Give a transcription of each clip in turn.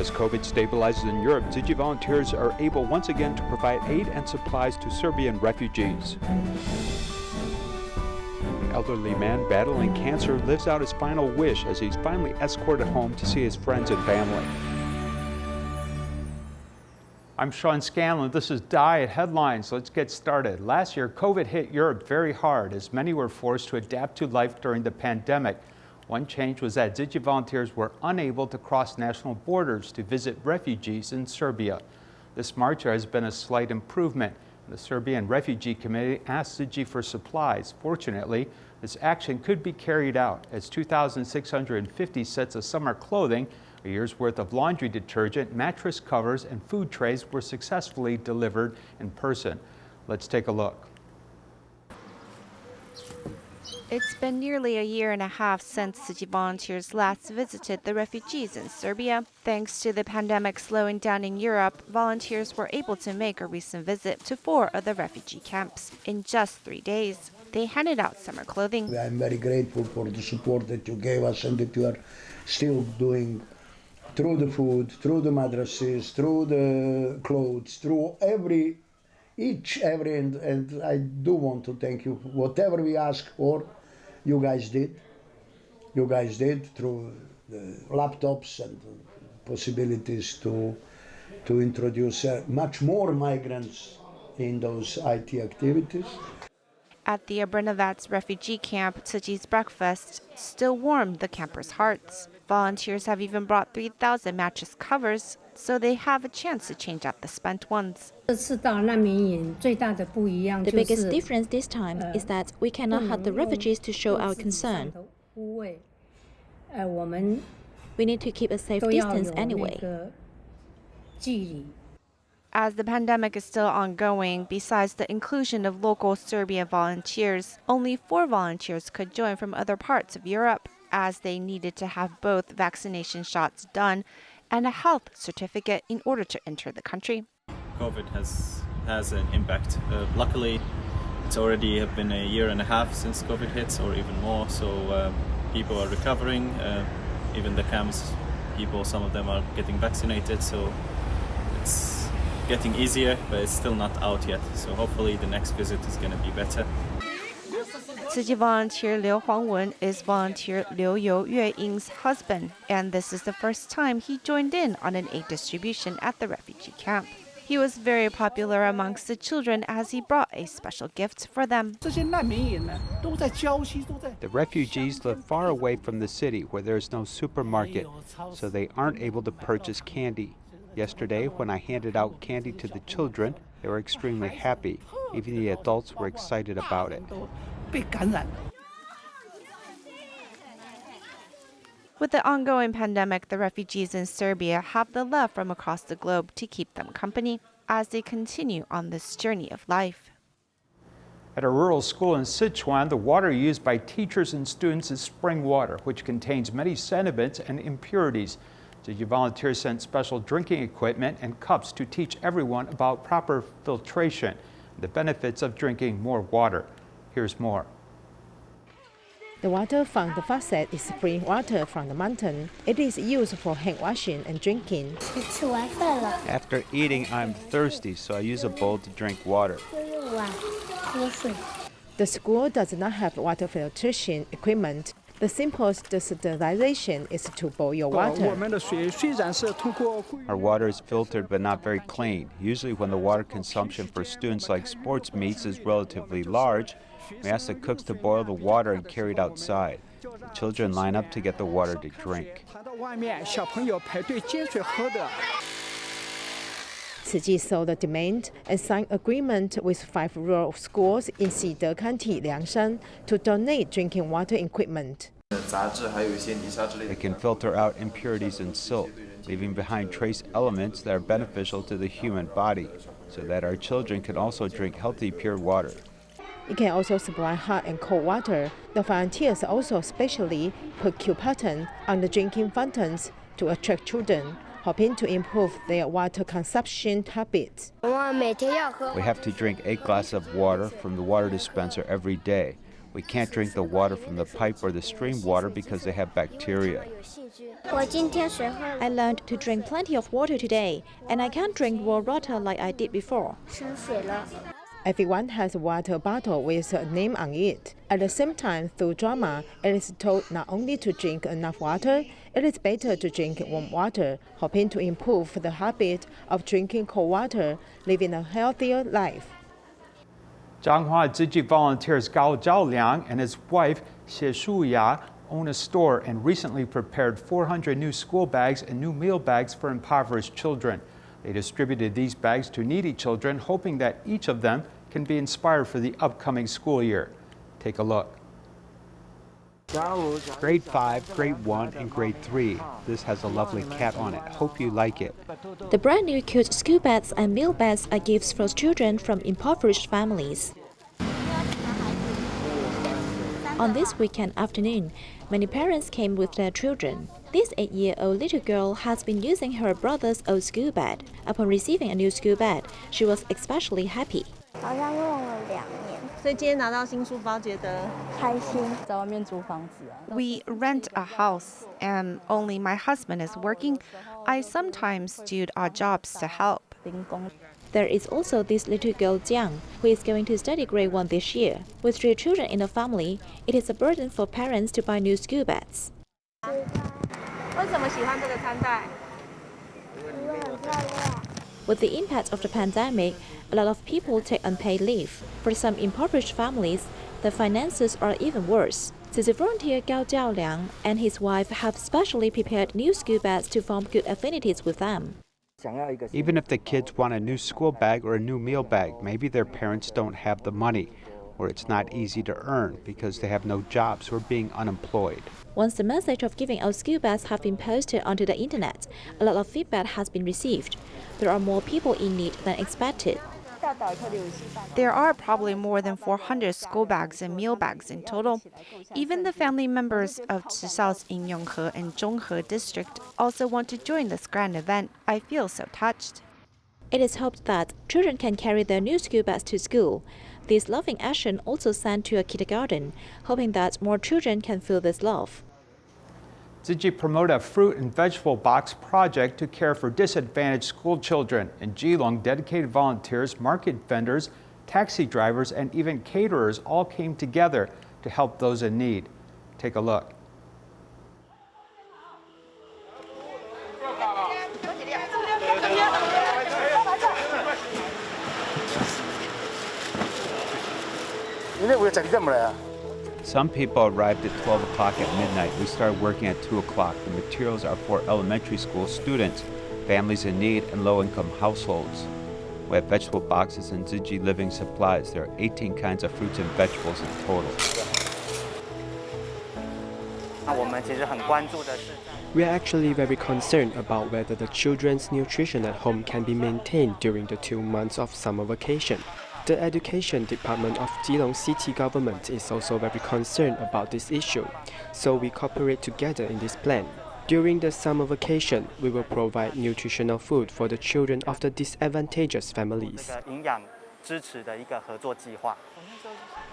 As COVID stabilizes in Europe, Tzu Chi volunteers are able once again to provide aid and supplies to Serbian refugees. An elderly man battling cancer lives out his final wish as he's finally escorted home to see his friends and family. I'm Sean Scanlon. This is Diet Headlines. Let's get started. Last year, COVID hit Europe very hard as many were forced to adapt to life during the pandemic. One change was that Tzu Chi volunteers were unable to cross national borders to visit refugees in Serbia. This March there has been a slight improvement. The Serbian Refugee Committee asked Tzu Chi for supplies. Fortunately, this action could be carried out as 2,650 sets of summer clothing, a year's worth of laundry detergent, mattress covers, and food trays were successfully delivered in person. Let's take a look. It's been nearly a year and a half since Tzu Chi volunteers last visited the refugees in Serbia. Thanks to the pandemic slowing down in Europe, volunteers were able to make a recent visit to 4 of the refugee camps in just 3 days. They handed out summer clothing. I'm very grateful for the support that you gave us and that you are still doing through the food, through the madrasas, through the clothes, through every, and I do want to thank you. Whatever we asked for, you guys did. You guys did through the laptops and possibilities to introduce much more migrants in those IT activities. At the Obrenovac refugee camp, Tzu Chi's breakfast still warmed the campers' hearts. Volunteers have even brought 3,000 mattress covers, so they have a chance to change out the spent ones. The biggest difference this time is that we cannot hug the refugees to show our concern. We need to keep a safe distance anyway. As the pandemic is still ongoing, besides the inclusion of local Serbian volunteers, only 4 volunteers could join from other parts of Europe, as they needed to have both vaccination shots done and a health certificate in order to enter the country. COVID has an impact. Luckily, it's already been a year and a half since COVID hits, or even more, so people are recovering. Even the camps people, some of them are getting vaccinated, so it's getting easier, but it's still not out yet. So hopefully the next visit is going to be better. Tzu Chi volunteer Liu Huangwen is volunteer Liu You Yueying's husband, and this is the first time he joined in on an aid distribution at the refugee camp. He was very popular amongst the children as he brought a special gift for them. The refugees live far away from the city where there is no supermarket, so they aren't able to purchase candy. Yesterday, when I handed out candy to the children, they were extremely happy. Even the adults were excited about it. With the ongoing pandemic, the refugees in Serbia have the love from across the globe to keep them company as they continue on this journey of life. At a rural school in Sichuan, the water used by teachers and students is spring water, which contains many sediments and impurities. Tzu Chi volunteers sent special drinking equipment and cups to teach everyone about proper filtration and the benefits of drinking more water. Here's more. The water from the faucet is spring water from the mountain. It is used for hand washing and drinking. After eating, I'm thirsty, so I use a bowl to drink water. The school does not have water filtration equipment. The simplest sterilization is to boil your water. Our water is filtered but not very clean. Usually when the water consumption for students like sports meets is relatively large, we ask the cooks to boil the water and carry it outside. The children line up to get the water to drink. Tzu Chi saw the demand and signed agreement with 5 rural schools in Xide County, Liangshan, to donate drinking water equipment. They can filter out impurities in silt, leaving behind trace elements that are beneficial to the human body, so that our children can also drink healthy, pure water. It can also supply hot and cold water. The volunteers also specially put Q pattern on the drinking fountains to attract children, hoping to improve their water consumption habits. We have to drink 8 glasses of water from the water dispenser every day. We can't drink the water from the pipe or the stream water because they have bacteria. I learned to drink plenty of water today, and I can't drink raw water like I did before. Everyone has a water bottle with a name on it. At the same time, through drama, it is told not only to drink enough water, it is better to drink warm water, hoping to improve the habit of drinking cold water, living a healthier life. Changhua Tzu Chi volunteers Gao Zhaoliang and his wife Xie Shuya own a store and recently prepared 400 new school bags and new meal bags for impoverished children. They distributed these bags to needy children, hoping that each of them can be inspired for the upcoming school year. Take a look. Grade 5, Grade 1, and Grade 3. This has a lovely cat on it. Hope you like it. The brand new cute school bags and meal bags are gifts for children from impoverished families. On this weekend afternoon, many parents came with their children. This 8-year-old little girl has been using her brother's old school bag. Upon receiving a new school bag, she was especially happy. We rent a house, and only my husband is working. I sometimes do odd jobs to help. There is also this little girl Jiang, who is going to study grade 1 this year. With 3 children in the family, it is a burden for parents to buy new school bags. With the impact of the pandemic, a lot of people take unpaid leave. For some impoverished families, the finances are even worse. Tzu volunteer Gao Zhaoliang and his wife have specially prepared new school bags to form good affinities with them. Even if the kids want a new school bag or a new meal bag, maybe their parents don't have the money, or it's not easy to earn because they have no jobs or being unemployed. Once the message of giving out school bags have been posted onto the internet, a lot of feedback has been received. There are more people in need than expected. There are probably more than 400 school bags and meal bags in total. Even the family members of Chisao's Yonhe and Zhonghe district also want to join this grand event. I feel so touched. It is hoped that children can carry their new school bags to school. This loving action also sent to a kindergarten, hoping that more children can feel this love. Tzu Chi promoted a fruit and vegetable box project to care for disadvantaged school children. In Geelong, dedicated volunteers, market vendors, taxi drivers, and even caterers all came together to help those in need. Take a look. Some people arrived at 12 o'clock at midnight. We started working at 2 o'clock. The materials are for elementary school students, families in need, and low-income households. We have vegetable boxes and Tzu Chi living supplies. There are 18 kinds of fruits and vegetables in total. We are actually very concerned about whether the children's nutrition at home can be maintained during the 2 months of summer vacation. The Education Department of Geelong City Government is also very concerned about this issue, so we cooperate together in this plan. During the summer vacation, we will provide nutritional food for the children of the disadvantaged families.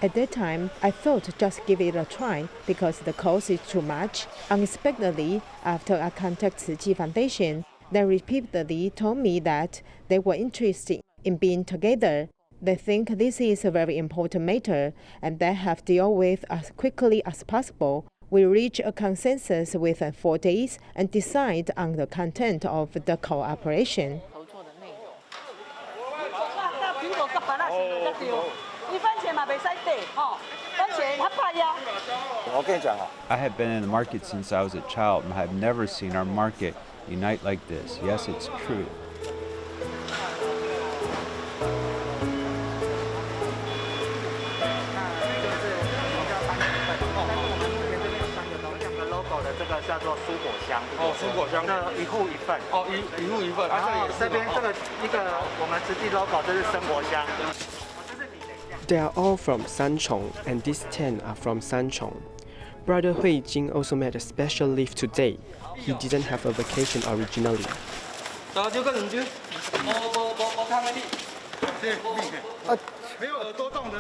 At that time, I thought just give it a try because the cost is too much. Unexpectedly, after I contacted Tzu Chi Foundation, they repeatedly told me that they were interested in being together. They think this is a very important matter and they have to deal with as quickly as possible. We reach a consensus within 4 days and decide on the content of the cooperation. I have been in the market since I was a child and I have never seen our market unite like this. Yes, it's true. They are all from Sanchong, and these 10 are from Sanchong. Brother Hui Jing also made a special leave today. He didn't have a vacation originally.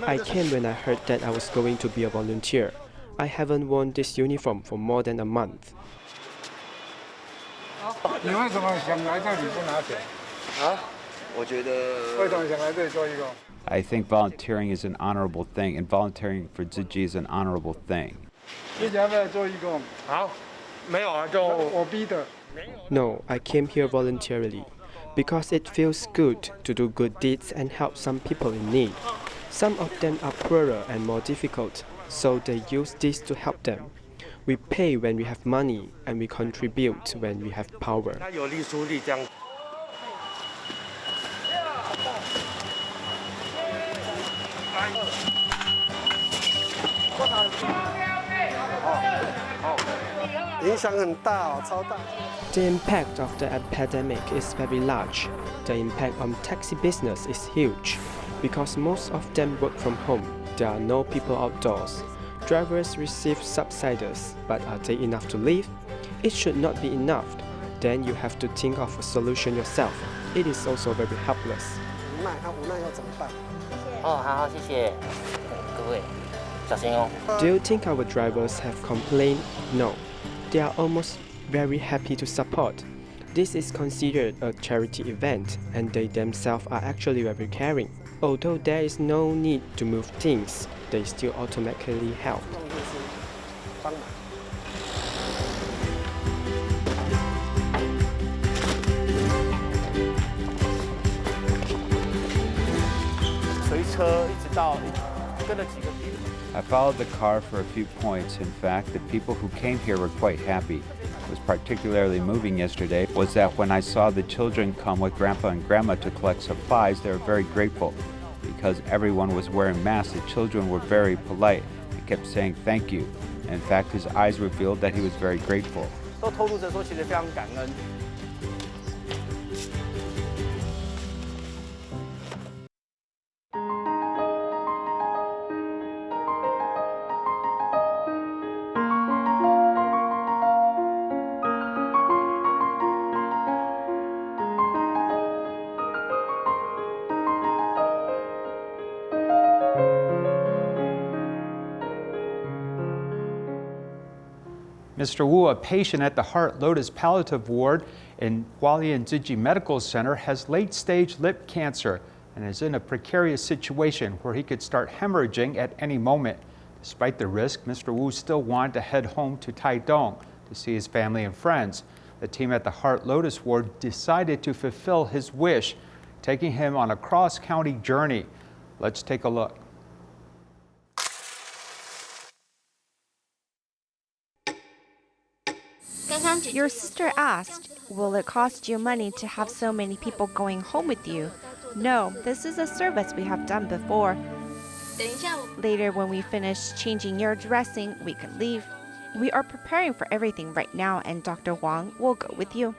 I came when I heard that I was going to be a volunteer. I haven't worn this uniform for more than a month. 你为什么想来这里不拿钱？啊？我觉得为什么想来这里做义工？ I think volunteering is an honorable thing, and volunteering for Tzu Chi is an honorable thing. 你想不想做义工？好，没有啊，就我逼的。 No, I came here voluntarily because it feels good to do good deeds and help some people in need. Some of them are poorer and more difficult, so they use this to help them. We pay when we have money, and we contribute when we have power. 他有力出力这样。 影响很大哦，超大。 The impact of the epidemic is very large. The impact on taxi business is huge. Because most of them work from home, there are no people outdoors. Drivers receive subsidies, but are they enough to live? It should not be enough. Then you have to think of a solution yourself. It is also very helpless. 无奈，他无奈要怎么办？哦，好，谢谢各位，小心哦。 Do you think our drivers have complained? No. They are almost very happy to support. This is considered a charity event, and they themselves are actually very caring. Although there is no need to move things, they still automatically help. 帮忙。 随车一直到跟了几个地。 I followed the car for a few points. In fact, the people who came here were quite happy. What was particularly moving yesterday was that when I saw the children come with Grandpa and Grandma to collect supplies, they were very grateful. Because everyone was wearing masks, the children were very polite and kept saying thank you. In fact, his eyes revealed that he was very grateful. 都透露着说，其实非常感恩。 Mr. Wu, a patient at the Heart Lotus Palliative Ward in Hualien Tzu Chi Medical Center, has late-stage lip cancer and is in a precarious situation where he could start hemorrhaging at any moment. Despite the risk, Mr. Wu still wanted to head home to Taidong to see his family and friends. The team at the Heart Lotus Ward decided to fulfill his wish, taking him on a cross-county journey. Let's take a look. Your sister asked, will it cost you money to have so many people going home with you? No, this is a service we have done before. Later, when we finish changing your dressing, we can leave. We are preparing for everything right now, and Dr. Wang will go with you.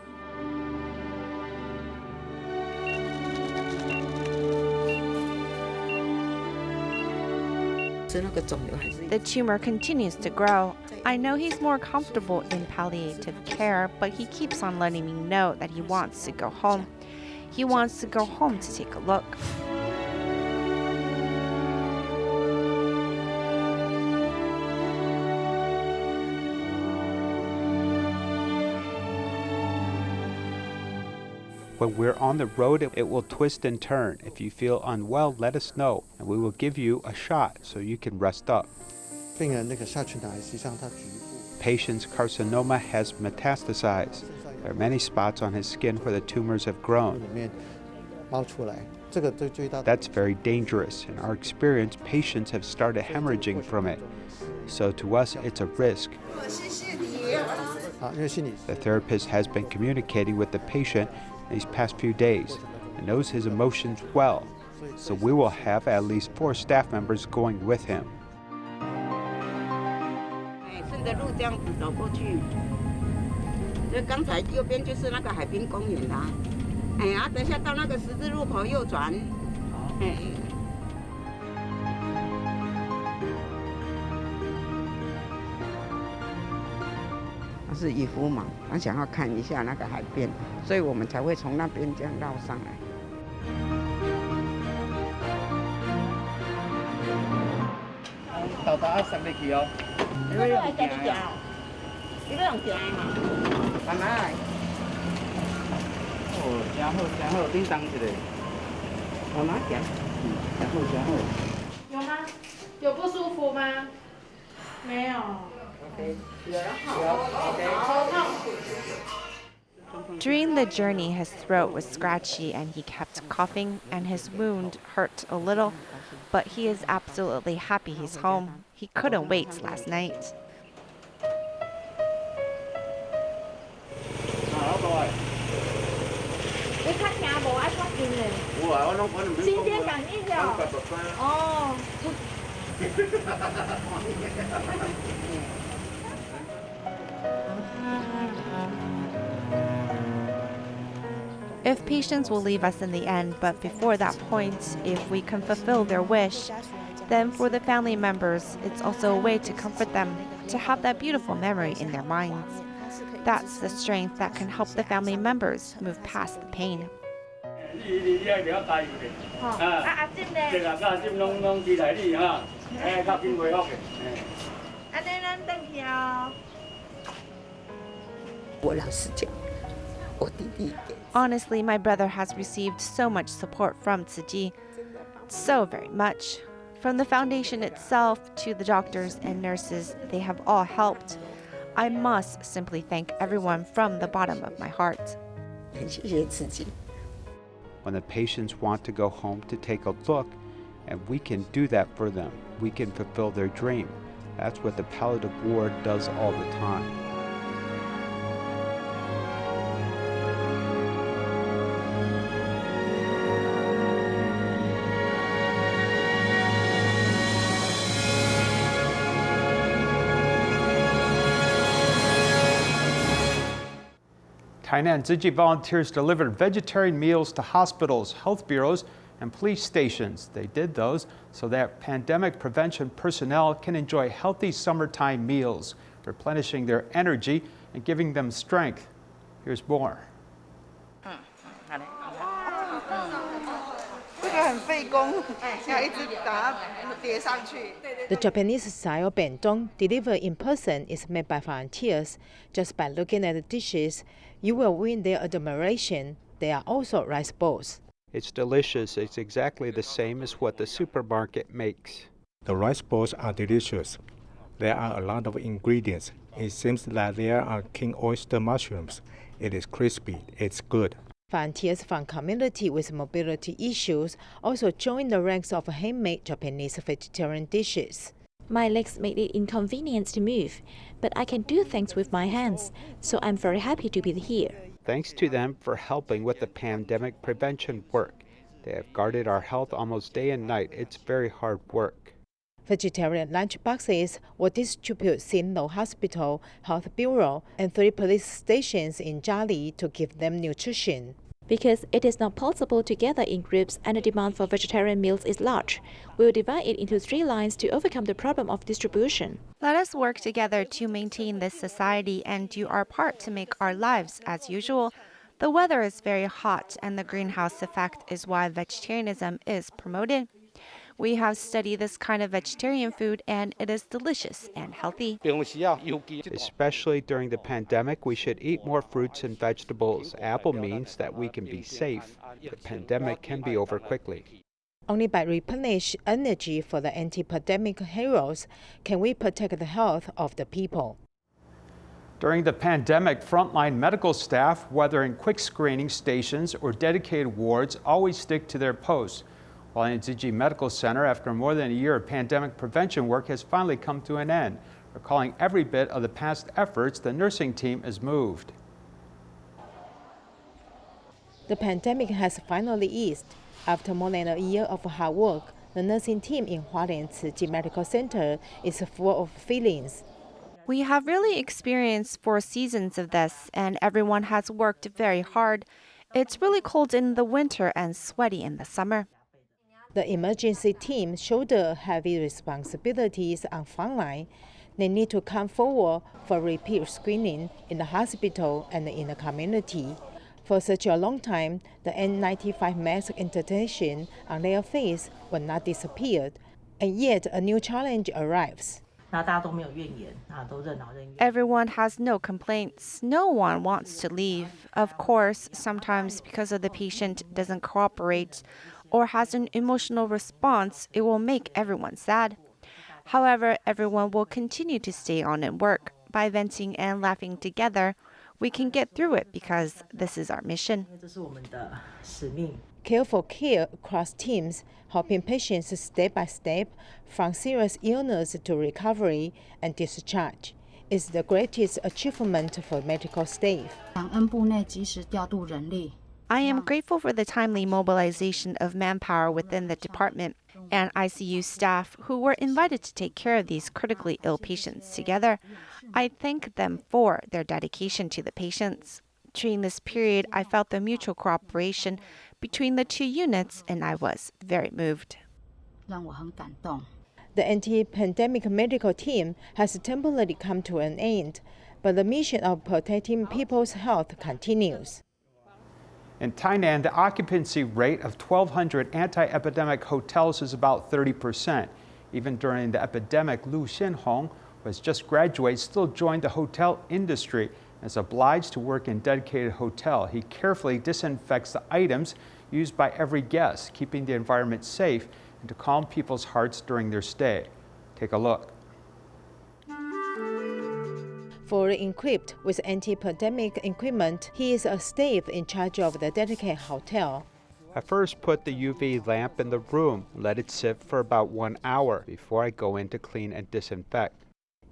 The tumor continues to grow. I know he's more comfortable in palliative care, but he keeps on letting me know that he wants to go home. He wants to go home to take a look. When we're on the road, it will twist and turn. If you feel unwell, let us know, and we will give you a shot so you can rest up. Patient's carcinoma has metastasized. There are many spots on his skin where the tumors have grown. That's very dangerous. In our experience, patients have started hemorrhaging from it. So to us, it's a risk. The therapist has been communicating with the patient these past few days and knows his emotions well. So we will have at least 4 staff members going with him. 顺着路这样子走过去，就刚才右边就是那个海滨公园啦。哎呀，等一下到那个十字路口右转。哎。他是渔夫嘛，他想要看一下那个海边，所以我们才会从那边这样绕上来。豆豆塞入去哦。你要用行的，你要用行的嘛？慢慢来。哦，真好，真好，叮当一下。慢慢行。真好，真好。有吗？有不舒服吗？没有。OK， 有了。好痛。During the journey, his throat was scratchy and he kept coughing, and his wound hurt a little, but he is absolutely happy he's home. He couldn't wait last night. 你较听无爱较近嘞？有啊，我心电感应了。哦。If patients will leave us in the end, but before that point, if we can fulfill their wish, then for the family members, it's also a way to comfort them, to have that beautiful memory in their minds. That's the strength that can help the family members move past the pain. 你爱了解有咧。阿进咧。这个阿进拢期待你哈，较紧恢复嘅。安尼咱登去哦。我老实讲，我弟弟。Honestly, my brother has received so much support from Tzu Chi. So very much. From the foundation itself to the doctors and nurses, they have all helped. I must simply thank everyone from the bottom of my heart. 谢谢自己。 When the patients want to go home to take a look, and we can do that for them, we can fulfill their dream. That's what the palliative ward does all the time. Tainan Tzu Chi volunteers delivered vegetarian meals to hospitals, health bureaus, and police stations. They did those so that pandemic prevention personnel can enjoy healthy summertime meals, replenishing their energy and giving them strength. Here's more. The Japanese-style bentong delivered in person is made by volunteers. Just by looking at the dishes, you will win their admiration. They are also rice bowls. It's delicious. It's exactly the same as what the supermarket makes. The rice bowls are delicious. There are a lot of ingredients. It seems that there are king oyster mushrooms. It is crispy. It's good. Volunteers from community with mobility issues also join the ranks of handmade Japanese vegetarian dishes. My legs made it inconvenient to move, but I can do things with my hands, so I'm very happy to be here. Thanks to them for helping with the pandemic prevention work. They have guarded our health almost day and night. It's very hard work. Vegetarian lunchboxes were distributed in the hospital, health bureau, and 3 police stations in Jali to give them nutrition. Because it is not possible to gather in groups and the demand for vegetarian meals is large, we will divide it into 3 lines to overcome the problem of distribution. Let us work together to maintain this society and do our part to make our lives as usual. The weather is very hot, and the greenhouse effect is why vegetarianism is promoted. We have studied this kind of vegetarian food, and it is delicious and healthy. Especially during the pandemic, we should eat more fruits and vegetables. Apple means that we can be safe. The pandemic can be over quickly. Only by replenishing energy for the anti-pandemic heroes can we protect the health of the people. During the pandemic, frontline medical staff, whether in quick screening stations or dedicated wards, always stick to their posts. Hualien Tzu Chi Medical Center, after more than a year of pandemic prevention work, has finally come to an end. Recalling every bit of the past efforts, the nursing team is moved. The pandemic has finally eased. After more than a year of hard work, the nursing team in Hualien Tzu Chi Medical Center is full of feelings. We have really experienced 4 seasons of this, and everyone has worked very hard. It's really cold in the winter and sweaty in the summer. The emergency team shoulder heavy responsibilities on Frontline. They need to come forward for repeat screening in the hospital and in the community. For such a long time, the N95 mask indentation on their face will not disappear. And yet a new challenge arrives. Everyone has no complaints. No one wants to leave. Of course, sometimes because of the patient doesn't cooperate or has an emotional response, it will make everyone sad. However, everyone will continue to stay on and work. By venting and laughing together, we can get through it because this is our mission. Careful care across teams, helping patients step by step from serious illness to recovery and discharge, is the greatest achievement for medical staff. I am grateful for the timely mobilization of manpower within the department and ICU staff who were invited to take care of these critically ill patients together. I thank them for their dedication to the patients. During this period, I felt the mutual cooperation between the two units, and I was very moved. The anti-pandemic medical team has temporarily come to an end, but the mission of protecting people's health continues. In Tainan, the occupancy rate of 1,200 anti-epidemic hotels is about 30%. Even during the epidemic, Lu Xianhong, who has just graduated, still joined the hotel industry and is obliged to work in a dedicated hotel. He carefully disinfects the items used by every guest, keeping the environment safe and to calm people's hearts during their stay. Take a look. Fully equipped with anti-pandemic equipment, he is a staff in charge of the dedicated hotel. I first put the UV lamp in the room, let it sit for about 1 hour before I go in to clean and disinfect.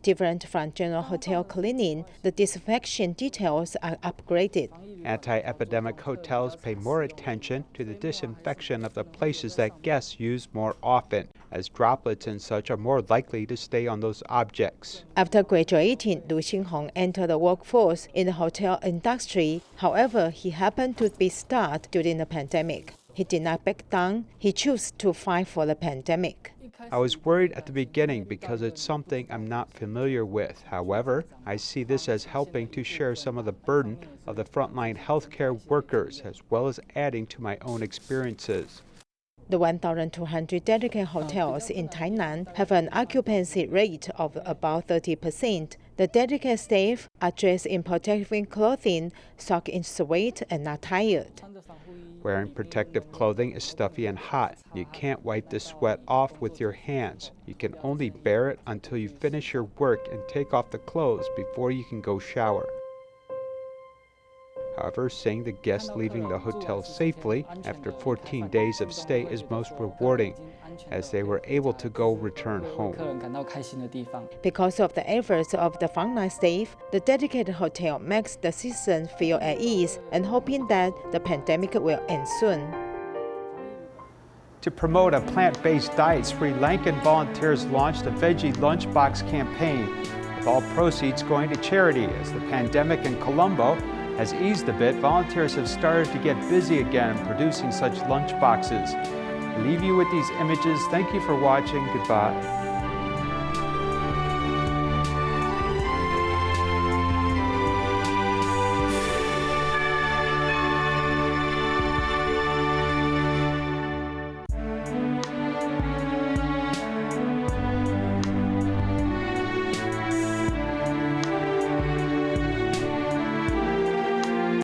Different from general hotel cleaning, the disinfection details are upgraded. Anti-epidemic hotels pay more attention to the disinfection of the places that guests use more often, as droplets and such are more likely to stay on those objects. After graduating, Lu Xinhong entered the workforce in the hotel industry. However, he happened to be stuck during the pandemic. He did not back down. He chose to fight for the pandemic. I was worried at the beginning because it's something I'm not familiar with. However, I see this as helping to share some of the burden of the frontline healthcare workers, as well as adding to my own experiences. The 1,200 dedicated hotels in Tainan have an occupancy rate of about 30%. The dedicated staff are dressed in protective clothing, soaked in sweat, and not tired. Wearing protective clothing is stuffy and hot. You can't wipe the sweat off with your hands. You can only bear it until you finish your work and take off the clothes before you can go shower. However, seeing the guests leaving the hotel safely after 14 days of stay is most rewarding, as they were able to return home. Because of the efforts of the Frontline staff, the dedicated hotel makes the citizens feel at ease and hoping that the pandemic will end soon. To promote a plant-based diet, Sri Lankan volunteers launched a Veggie Lunchbox campaign, with all proceeds going to charity. As the pandemic in Colombo has eased a bit, volunteers have started to get busy again in producing such lunchboxes. I leave you with these images. Thank you for watching. Goodbye.